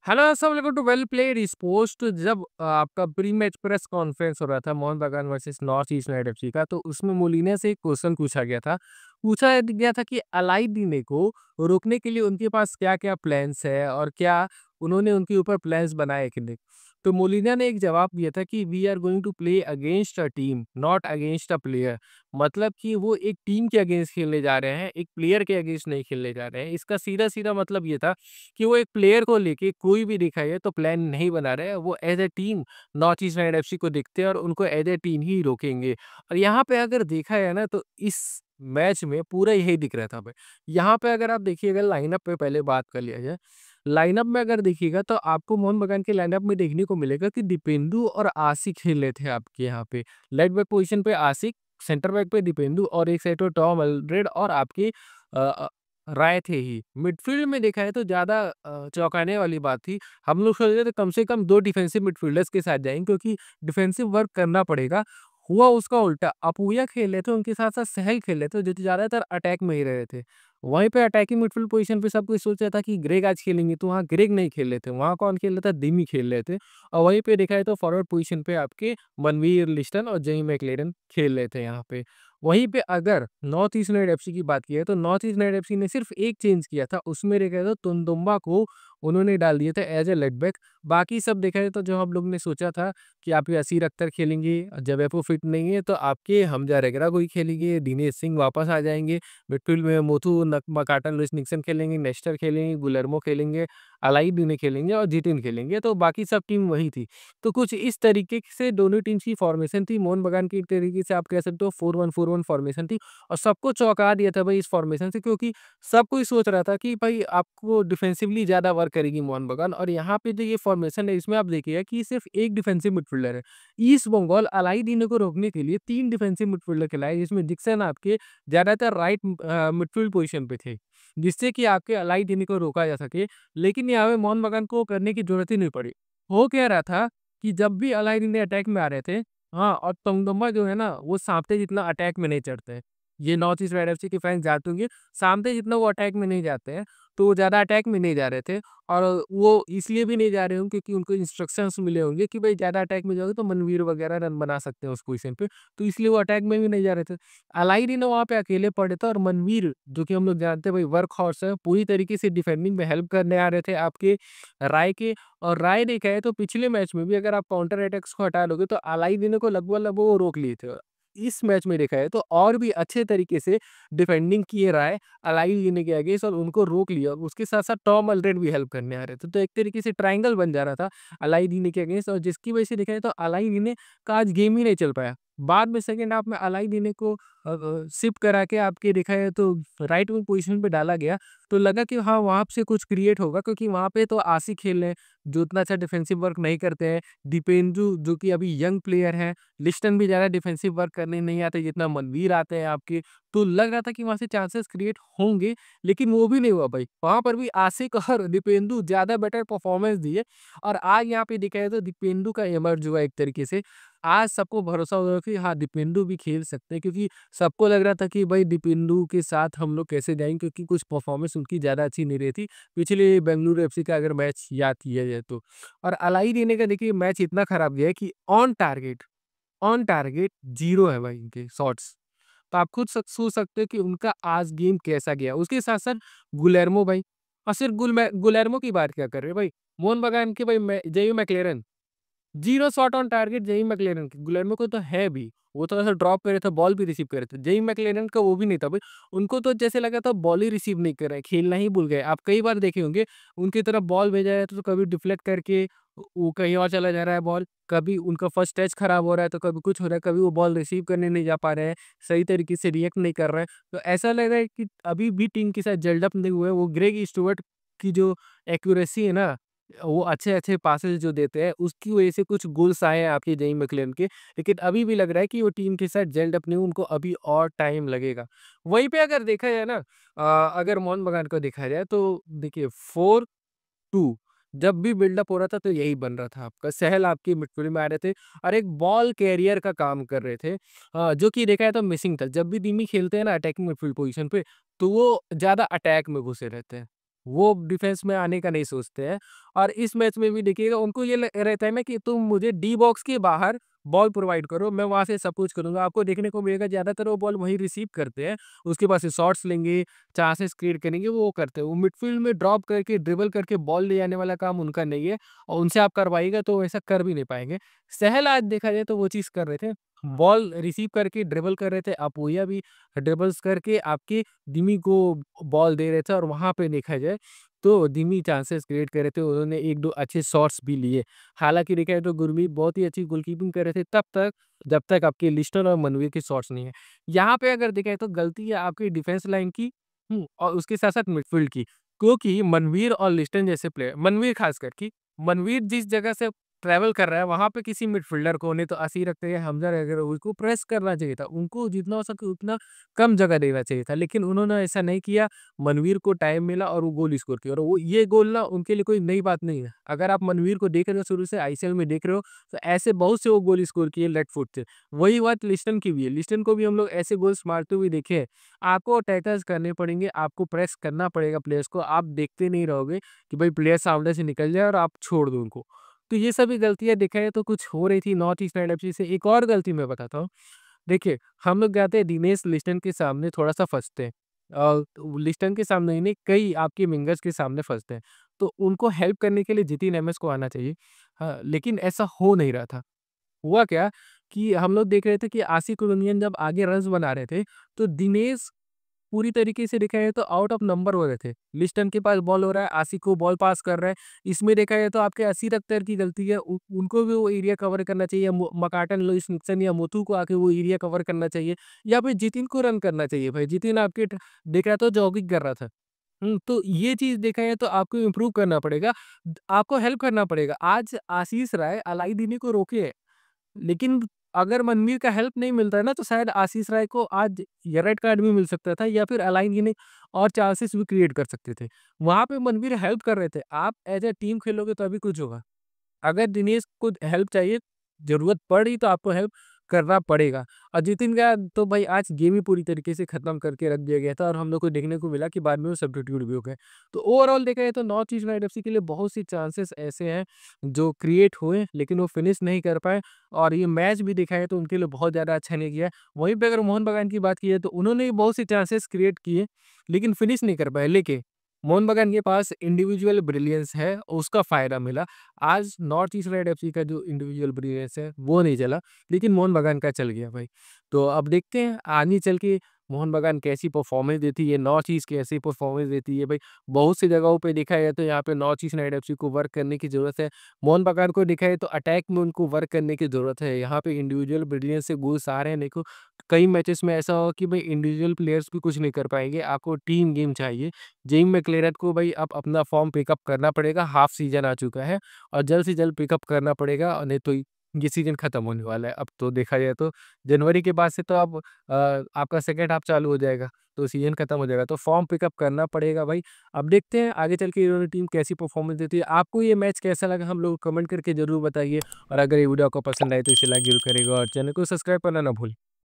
Hello, अस्सलाम वालेकुम to well played sports. तो जब आपका प्री मैच प्रेस कॉन्फ्रेंस हो रहा था मोहन बगान versus north east United FC का, तो उसमें मोलिना से एक क्वेश्चन पूछा गया था। पूछा गया था कि अलाइदीने को रोकने के लिए उनके पास क्या-क्या प्लान्स है और क्या उन्होंने उनके ऊपर प्लान्स बनाए कि नहीं। तो मोलिना ने एक जवाब दिया था कि we are going to play against a team, not against a player. मतलब कि वो एक टीम के अगेंस्ट खेलने जा रहे हैं, एक प्लेयर के अगेंस्ट नहीं खेलने जा रहे हैं। इसका सीधा-सीधा मतलब ये था कि वो एक प्लेयर को लेके कोई भी दिखाइए तो प्लान नहीं बना रहे हैं। वो as a team north east United FC को देखते हैं और उनको एज़ अ टीम ही रोकेंगे। और यहाँ पे अगर देखा है ना तो इस मैच में पूरा यही दिख रहा था हमें। यहाँ पे अगर आप देखिएगा लाइनअप पे पहले बात कर लिया जाए। लाइनअप में अगर देखिएगा तो आपको मोहन बगान के लाइनअप में देखने को मिलेगा कि दीपेंदु और आशिक खेल रहे थे आपके यहाँ पे। लेफ्ट बैक पोज़ीशन पे आशिक, सेंटर बैक पे दीपेंदु और एक साइड पे टॉम अल्ड्रेड और आपके अ अ, राय थे ही। मिडफ़ील्ड में देखा है तो ज़्यादा चौंकाने वाली बात थी। हम लोग सोच रहे थे कम से कम 2 डिफेंसिव मिडफ़ील्डर्स के साथ जाएँगे क्योंकि डिफेंसिव वर्क करना पड़ेगा। हुआ उसका उल्टा, अपूया खेल रहे थे, उनके साथ-साथ सहल खेल रहे थे जो कि ज़्यादातर अटैक में ही रह रहे थे। वहीं पे अटैकिंग मिडफ़ील्ड पोज़ीशन पे सब कोई सोच रहा था कि ग्रेग आज खेलेंगे, तो वहाँ ग्रेग नहीं खेल रहे थे। वहाँ कौन खेल रहा था? दिमी खेल रहे थे और वहीं पे देखा जाए तो फॉरवर्ड पोज़ीशन पे आपके मनवीर लिस्टन और जेई मैकलेरन खेल रहे थे यहाँ पे। वहीं पे अगर नॉर्थ ईस्ट यूनाइटेड एफसी की बात की है तो नॉर्थ ईस्ट यूनाइटेड एफसी ने सिर्फ एक चेंज किया था, उसमें देखा जाए तो तुंदुम्बा को उन्होंने डाल दिया था एज ए लेग बैक। बाकी सब देखा जाए तो जो हम लोग ने सोचा था कि आप यासीर अख्तर खेलेंगे, जब वो फिट नहीं है तो आपके हमजा रेगरा कोई खेलेंगे, दिनेश सिंह वापस आ जाएंगे, मिडफील्ड में मोथू मकाटन लुइस निक्सन खेलेंगे, नेस्टर खेलेंगे, गुलेर्मो खेलेंगे, अलाई खेलेंगे और जीटिन खेलेंगे, तो बाकी सब टीम वही थी। तो कुछ इस तरीके से दोनों टीम्स की फॉर्मेशन थी। मोहन बगान की एक तरीके से आप कह सकते हो 4-1-4-1 फॉर्मेशन थी और सबको चौंका दिया था भाई इस फॉर्मेशन से, क्योंकि सब कोई सोच रहा था कि भाई आपको डिफेंसिवली ज़्यादा वर्क करेगी मोहन बगान। और यहाँ पे जो ये फॉर्मेशन है इसमें आप देखिएगा कि सिर्फ एक डिफेंसिव मिडफील्डर है। ईस्ट बंगाल अलाईदीन को रोकने के लिए 3 डिफेंसिव मिडफील्डर के लाए, जिसमें डिक्सन आपके ज़्यादातर राइट मिडफील्ड पोजीशन पे थे, जिससे कि आपके अलाईदीन को रोका जा सके। लेकिन यहाँ पे मोहन बगान को करने की ज़रूरत ही नहीं पड़ी। हो क्या रहा था कि जब भी अलाउद्दीन अटैक में आ रहे थे, हाँ, और तंगदम्बा जो है ना, वो सामते जितना अटैक में नहीं चढ़ते हैं। ये नॉर्थ ईस्ट रेड एफसी के फैन्स जानते होंगे, सामते जितना वो अटैक में नहीं जाते हैं, तो वो ज़्यादा अटैक में नहीं जा रहे थे। और वो इसलिए भी नहीं जा रहे होंगे क्योंकि उनको इंस्ट्रक्शंस मिले होंगे कि भाई ज़्यादा अटैक में जाओगे तो मनवीर वगैरह रन बना सकते हैं उस पोज़ीशन पे, तो इसलिए वो अटैक में भी नहीं जा रहे थे। अलाइरी वहाँ पे अकेले पड़े थे और मनवीर, जो कि हम लोग जानते हैं भाई वर्क हॉर्स है, पूरी तरीके से डिफेंडिंग में हेल्प करने आ रहे थे आपके राय के। और राय देखा है तो पिछले मैच में भी अगर आप काउंटर अटैक्स को हटा लोगे तो अलाईदीन को लगभग-लगभग वो रोक लिए थे। इस मैच में देखा है तो और भी अच्छे तरीके से डिफेंडिंग किए राय अलाईदीन के अगेंस्ट और उनको रोक लिया। उसके साथ-साथ टॉम अल्रेड भी हेल्प करने आ रहे थे। तो एक तरीके से ट्रायंगल बन जा रहा था अलाईदीन के अगेंस्ट, और जिसकी वजह से देखा जाए तो अलाईदीन का आज गेम ही नहीं चल पाया। बाद में सेकंड हाफ में अलाईदीन को शिफ्ट करा के आपके देखा जाए तो राइट विंग पोजीशन पे डाला गया। तो लगा कि हाँ, वहाँ से कुछ क्रिएट होगा क्योंकि वहाँ पे तो आशिक खेल रहे हैं, जो उतना अच्छा डिफेंसिव वर्क नहीं करते हैं। दीपेंदु जो कि अभी यंग प्लेयर हैं, लिस्टन भी ज़्यादा डिफेंसिव वर्क करने नहीं आते जितना मनवीर आते हैं आपके। तो लग रहा था कि वहाँ से चांसेस क्रिएट होंगे, लेकिन वो भी नहीं हुआ भाई। वहाँ पर भी आशिक और दीपेंदु ज़्यादा बेटर परफॉर्मेंस दिए और आज यहाँ पे देखा जाए तो दीपेंदु का इमर्ज हुआ एक तरीके से। आज सबको भरोसा हो गया कि हाँ, दीपेंदु भी खेल सकते हैं, क्योंकि सबको लग रहा था कि भाई दीपेंदु के साथ हम लोग कैसे जाएँगे, क्योंकि कुछ परफॉर्मेंस उनकी ज़्यादा अच्छी नहीं रही थी। पिछले बेंगलुरु एफसी का अगर मैच याद किया जाए तो। और अलाई देने का देखिए मैच इतना खराब गया है कि ऑन टारगेट 0 है भाई इनके शॉट्स। तो आप खुद सोच सकते हो कि उनका आज गेम कैसा गया। उसके साथ-साथ गुलेर्मो भाई, और सिर्फ गुलेर्मो की बात क्या कर रहे हैं भाई, मोहन बगान के भाई जेयू मैकलेरन 0 शॉट ऑन टारगेट जेई मैकलेरन के। गुलेर्मो को तो है भी, वो थोड़ा-सा ड्रॉप कर रहे थे, बॉल भी रिसीव कर रहे थे। जेई मैकलेरन का वो भी नहीं था भाई, उनको तो जैसे लगा था बॉल ही रिसीव नहीं कर रहे हैं, खेलना ही भूल गए। आप कई बार देखे होंगे, उनकी तरफ बॉल भेजा जाता है तो कभी डिफ्लेक्ट करके वो कहीं और चला जा रहा है बॉल, कभी उनका फर्स्ट टच खराब हो रहा है, तो कभी कुछ हो रहा है, कभी वो बॉल रिसीव करने नहीं जा पा रहे हैं, सही तरीके से रिएक्ट नहीं कर रहे हैं। तो ऐसा लग रहा है कि अभी भी टीम के साथ जेल्ड अप नहीं हुए हैं। वो ग्रेग स्टुअर्ट की जो एक्यूरेसी है ना, वो अच्छे-अच्छे पासेस जो देते हैं, उसकी वजह से कुछ गोल्स आए हैं आपके जेई मैकलेरन के। लेकिन अभी भी लग रहा है कि वो टीम के साथ जेल्ड अप नहीं हुए, उनको अभी और टाइम लगेगा। वहीं पे अगर देखा जाए ना, अगर मोहन बगान को देखा जाए तो देखिए 4-2 जब भी बिल्डअप हो रहा था तो यही बन रहा था आपका। सहल आपके मिडफील्ड में आ रहे थे और एक बॉल कैरियर का काम कर रहे थे, जो कि देखा जाए तो मिसिंग था। जब भी दिमी खेलते हैं ना अटैकिंग मिडफील्ड पोजीशन पे, तो वो ज़्यादा अटैक में घुसे रहते हैं। वो डिफेंस में आने का नहीं सोचते हैं। और इस मैच में भी देखिएगा उनको ये रहता है ना कि तुम मुझे डी बॉक्स के बाहर बॉल प्रोवाइड करो, मैं वहाँ से सब कुछ करूँगा। आपको देखने को मिलेगा ज़्यादातर वो बॉल वहीं रिसीव करते हैं, उसके बाद से शॉट्स लेंगे, चांसेस क्रिएट करेंगे, वो करते हैं। वो मिडफील्ड में ड्रॉप करके, ड्रिबल करके बॉल ले जाने वाला काम उनका नहीं है और उनसे आप करवाइएगा तो वैसा कर भी नहीं पाएँगे। सहल आज देखा जाए तो वो चीज़ कर रहे थे, बॉल रिसीव करके ड्रिबल कर रहे थे, अपोया भी ड्रिबल्स करके आपके दिमी को बॉल दे रहे थे और वहाँ पे देखा जाए तो दिमी चांसेस क्रिएट कर रहे थे, उन्होंने 1-2 अच्छे शॉट्स भी लिए। हालाँकि देखा जाए तो गुरमीत बहुत ही अच्छी गोलकीपिंग कर रहे थे तब तक, जब तक आपके लिस्टन और मनवीर के शॉट्स नहीं है। यहाँ पे अगर देखा जाए तो गलती है आपकी डिफेंस लाइन की, और उसके साथ-साथ मिडफील्ड की। क्योंकि मनवीर और लिस्टन जैसे प्लेयर, मनवीर खासकर कि मनवीर जिस जगह से ट्रैवल कर रहा है, वहाँ पे किसी मिडफील्डर को नहीं तो असीर अख्तर या हमजा अग्रवाल को प्रेस करना चाहिए था। उनको जितना हो सके उतना कम जगह देना चाहिए था, लेकिन उन्होंने ऐसा नहीं किया। मनवीर को टाइम मिला और वो गोल स्कोर किया और वो ये गोल ना उनके लिए कोई नई बात नहीं है। अगर आप मनवीर को देख रहे हो शुरू से आईसीएल में देख रहे हो, तो ऐसे बहुत से वो गोल स्कोर किए लेफ्ट फुट से। वही बात लिस्टन की भी है। लिस्टन को भी हम लोग ऐसे गोल्स मारते हुए देखे हैं। आपको टैकल्स करने पड़ेंगे, आपको प्रेस करना पड़ेगा प्लेयर्स को। आप देखते नहीं रहोगे कि भाई प्लेयर सामने से निकल जाए और आप छोड़ दो उनको। तो ये सभी गलतियाँ देखा जाए तो कुछ हो रही थी नॉर्थ ईस्ट यूनाइटेड एफसी से। एक और गलती मैं बताता हूँ। देखिए, हम लोग जाते हैं दिनेश लिस्टन के सामने थोड़ा-सा फँसते हैं। लिस्टन के सामने ही नहीं, कई आपके विंगर्स के सामने फँसते हैं। तो उनको हेल्प करने के लिए जितिन एमएस को आना चाहिए। हाँ, लेकिन ऐसा हो नहीं रहा था। हुआ क्या कि हम लोग देख रहे थे कि आशिक कुरुनियन जब आगे रन्स बना रहे थे, तो दिनेश पूरी तरीके से देखा जाए तो आउट ऑफ नंबर हो रहे थे। लिस्टन के पास बॉल हो रहा है, आशिक को बॉल पास कर रहा है। इसमें देखा जाए तो आपके असीर अख्तर की गलती है। उ उनको भी वो एरिया कवर करना चाहिए। मकाटन, लुइस निक्सन या मोतू को आके वो एरिया कवर करना चाहिए या फिर जितिन को रन करना चाहिए भाई। जितिन आपके देख रहा था जॉगिंग कर रहा था। तो ये चीज़ देखा जाए तो आपको इम्प्रूव करना पड़ेगा। आपको हेल्प करना पड़ेगा। आज आशीष राय अलाईदीनी को रोके है। लेकिन अगर मनवीर का हेल्प नहीं मिलता है ना, तो शायद आशीष राय को आज ये रेड कार्ड भी मिल सकता था या फिर अलाइन ने और चांसेस भी क्रिएट कर सकते थे। वहाँ पे मनवीर हेल्प कर रहे थे। आप एज़ अ टीम खेलोगे तभी कुछ होगा। अगर दिनेश को हेल्प चाहिए, ज़रूरत पड़ी तो आपको हेल्प करना पड़ेगा। और जितिन का तो भाई आज गेम ही पूरी तरीके से खत्म करके रख दिया गया था और हम लोग को देखने को मिला कि बाद में वो सब्स्टिट्यूट भी हो गए। तो ओवरऑल देखा जाए तो नॉर्थ ईस्ट यूनाइटेड एफसी के लिए बहुत सी चांसेस ऐसे हैं जो क्रिएट हुए लेकिन वो फिनिश नहीं कर पाए और ये मैच भी देखा है तो उनके लिए बहुत ज़्यादा अच्छा नहीं गया। वहीं पे अगर मोहन बगान की बात की जाए तो उन्होंने भी बहुत सी चांसेस क्रिएट किए लेकिन फिनिश नहीं कर पाए। लेकिन मोहन बगान के पास इंडिविजुअल ब्रिलियंस है, उसका फ़ायदा मिला। आज नॉर्थ ईस्ट रेड एफसी का जो इंडिविजुअल ब्रिलियंस है, वो नहीं चला, लेकिन मोहन बगान का चल गया भाई। तो अब देखते हैं आगे चल के मोहन बगान कैसी परफ़ॉर्मेंस देती है, नॉर्थ ईस्ट कैसी परफ़ॉर्मेंस देती है भाई। बहुत सी जगहों पे देखा जाए तो यहाँ पे नॉर्थ ईस्ट यूनाइटेड एफसी को वर्क करने की ज़रूरत है। मोहन बगान को देखा जाए तो अटैक में उनको वर्क करने की ज़रूरत है। यहाँ पे इंडिविजुअल ब्रिलियंस से गोल्स आ रहे हैं देखो, कई मैचेस में ऐसा होगा कि भाई इंडिविजुअल प्लेयर्स भी कुछ नहीं कर पाएँगे, आपको टीम गेम चाहिए। जेइम मैकलेरन को भाई अब अपना फ़ॉर्म पिकअप करना पड़ेगा, हाफ सीज़न आ चुका है और जल्द से जल्द पिकअप करना पड़ेगा और नहीं तो ये सीज़न खत्म होने वाला है। अब तो देखा जाए तो जनवरी के बाद से तो अब आपका सेकंड हाफ चालू हो जाएगा, तो सीज़न खत्म हो जाएगा, तो फ़ॉर्म पिकअप करना पड़ेगा भाई। अब देखते हैं आगे चल के इन्होंने टीम कैसी परफ़ॉर्मेंस देती है। आपको ये मैच कैसा लगा हम लोग को कमेंट करके ज़रूर बताइए और अगर ये वीडियो आपको पसंद आए तो इसे लाइक ज़रूर करिएगा और चैनल को सब्सक्राइब करना ना भूलें।